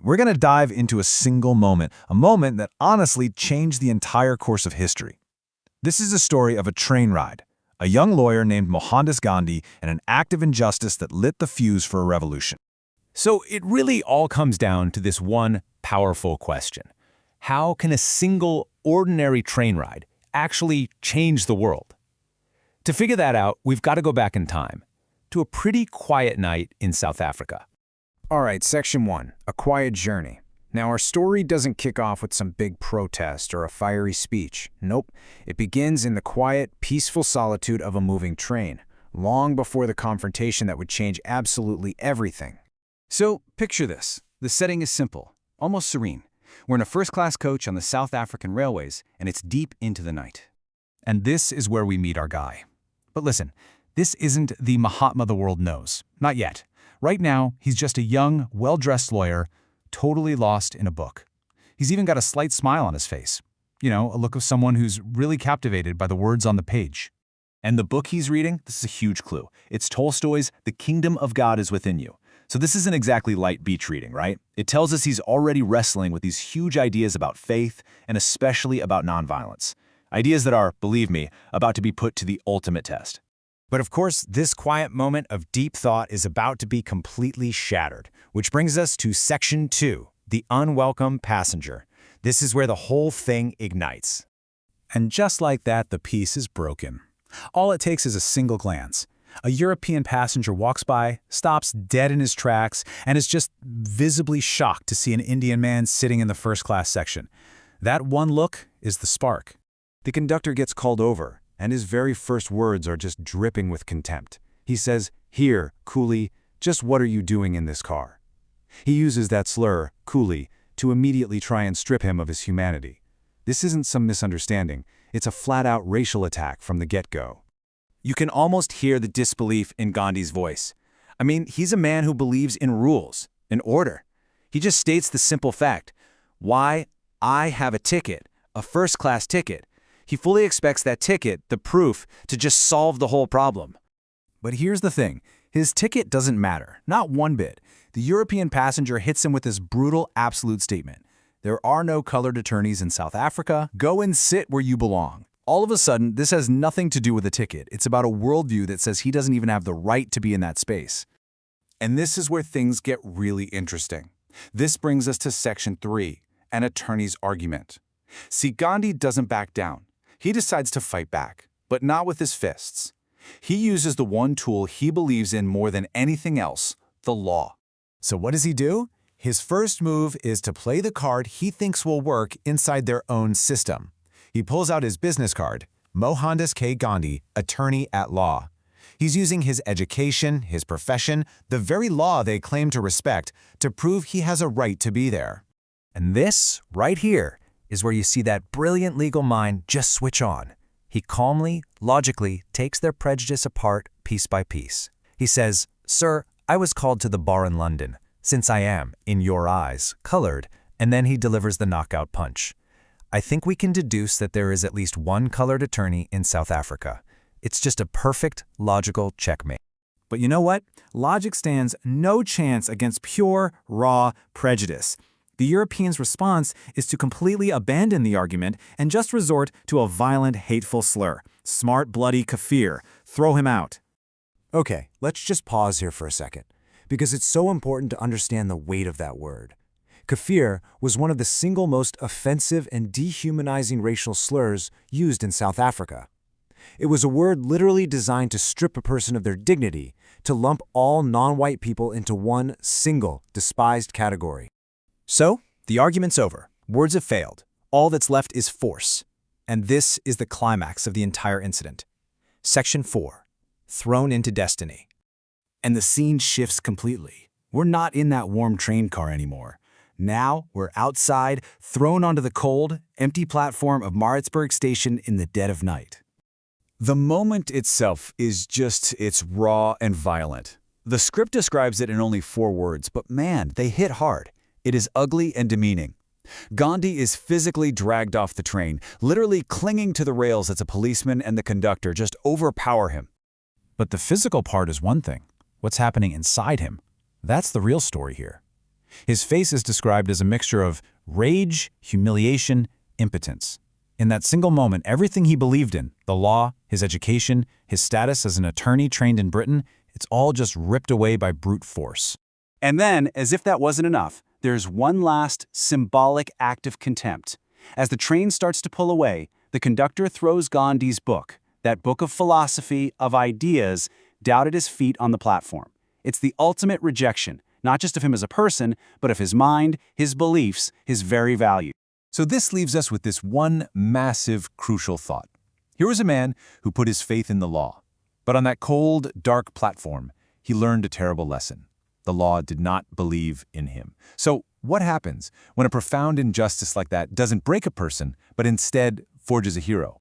we're going to dive into a single moment, a moment that honestly changed the entire course of history. This is a story of a train ride, a young lawyer named Mohandas Gandhi, and an act of injustice that lit the fuse for a revolution. So it really all comes down to this one powerful question. How can a single, ordinary train ride actually change the world? To figure that out, we've got to go back in time, to a pretty quiet night in South Africa. All right, Section 1, A Quiet Journey. Now, our story doesn't kick off with some big protest or a fiery speech. Nope, it begins in the quiet, peaceful solitude of a moving train, long before the confrontation that would change absolutely everything. So, picture this. The setting is simple, almost serene. We're in a first-class coach on the South African railways, and it's deep into the night. And this is where we meet our guy. But listen, this isn't the Mahatma the world knows. Not yet. Right now, he's just a young, well-dressed lawyer, totally lost in a book. He's even got a slight smile on his face. You know, a look of someone who's really captivated by the words on the page. And the book he's reading, this is a huge clue. It's Tolstoy's The Kingdom of God is Within You. So this isn't exactly light beach reading, right? It tells us he's already wrestling with these huge ideas about faith and especially about nonviolence. Ideas that are, believe me, about to be put to the ultimate test. But of course, this quiet moment of deep thought is about to be completely shattered, which brings us to Section 2, The Unwelcome Passenger. This is where the whole thing ignites. And just like that, the peace is broken. All it takes is a single glance. A European passenger walks by, stops dead in his tracks, and is just visibly shocked to see an Indian man sitting in the first-class section. That one look is the spark. The conductor gets called over, and his very first words are just dripping with contempt. He says, "Here, coolie, just what are you doing in this car?" He uses that slur, coolie, to immediately try and strip him of his humanity. This isn't some misunderstanding. It's a flat-out racial attack from the get-go. You can almost hear the disbelief in Gandhi's voice. I mean, he's a man who believes in rules, in order. He just states the simple fact. Why? I have a ticket, a first-class ticket. He fully expects that ticket, the proof, to just solve the whole problem. But here's the thing. His ticket doesn't matter, not one bit. The European passenger hits him with this brutal absolute statement. There are no colored attorneys in South Africa. Go and sit where you belong. All of a sudden, this has nothing to do with a ticket. It's about a worldview that says he doesn't even have the right to be in that space. And this is where things get really interesting. This brings us to Section 3, An Attorney's Argument. See, Gandhi doesn't back down. He decides to fight back, but not with his fists. He uses the one tool he believes in more than anything else, the law. So what does he do? His first move is to play the card he thinks will work inside their own system. He pulls out his business card, Mohandas K. Gandhi, Attorney at Law. He's using his education, his profession, the very law they claim to respect, to prove he has a right to be there. And this, right here, is where you see that brilliant legal mind just switch on. He calmly, logically takes their prejudice apart piece by piece. He says, "Sir, I was called to the bar in London, since I am, in your eyes, colored," and then he delivers the knockout punch. I think we can deduce that there is at least one colored attorney in South Africa. It's just a perfect, logical checkmate. But you know what? Logic stands no chance against pure, raw prejudice. The Europeans' response is to completely abandon the argument and just resort to a violent, hateful slur. Smart, bloody kafir. Throw him out. Okay, let's just pause here for a second, because it's so important to understand the weight of that word. Kafir was one of the single most offensive and dehumanizing racial slurs used in South Africa. It was a word literally designed to strip a person of their dignity, to lump all non-white people into one single, despised category. So, the argument's over. Words have failed. All that's left is force. And this is the climax of the entire incident. Section 4. Thrown into destiny. And the scene shifts completely. We're not in that warm train car anymore. Now we're outside, thrown onto the cold, empty platform of Maritzburg Station in the dead of night. The moment itself is it's raw and violent. The script describes it in only 4 words, but man, they hit hard. It is ugly and demeaning. Gandhi is physically dragged off the train, literally clinging to the rails as a policeman and the conductor just overpower him. But the physical part is one thing. What's happening inside him? That's the real story here. His face is described as a mixture of rage, humiliation, impotence. In that single moment, everything he believed in, the law, his education, his status as an attorney trained in Britain, it's all just ripped away by brute force. And then, as if that wasn't enough, there's one last symbolic act of contempt. As the train starts to pull away, the conductor throws Gandhi's book, that book of philosophy, of ideas, down at his feet on the platform. It's the ultimate rejection, not just of him as a person, but of his mind, his beliefs, his very value. So this leaves us with this one massive, crucial thought. Here was a man who put his faith in the law. But on that cold, dark platform, he learned a terrible lesson. The law did not believe in him. So what happens when a profound injustice like that doesn't break a person, but instead forges a hero?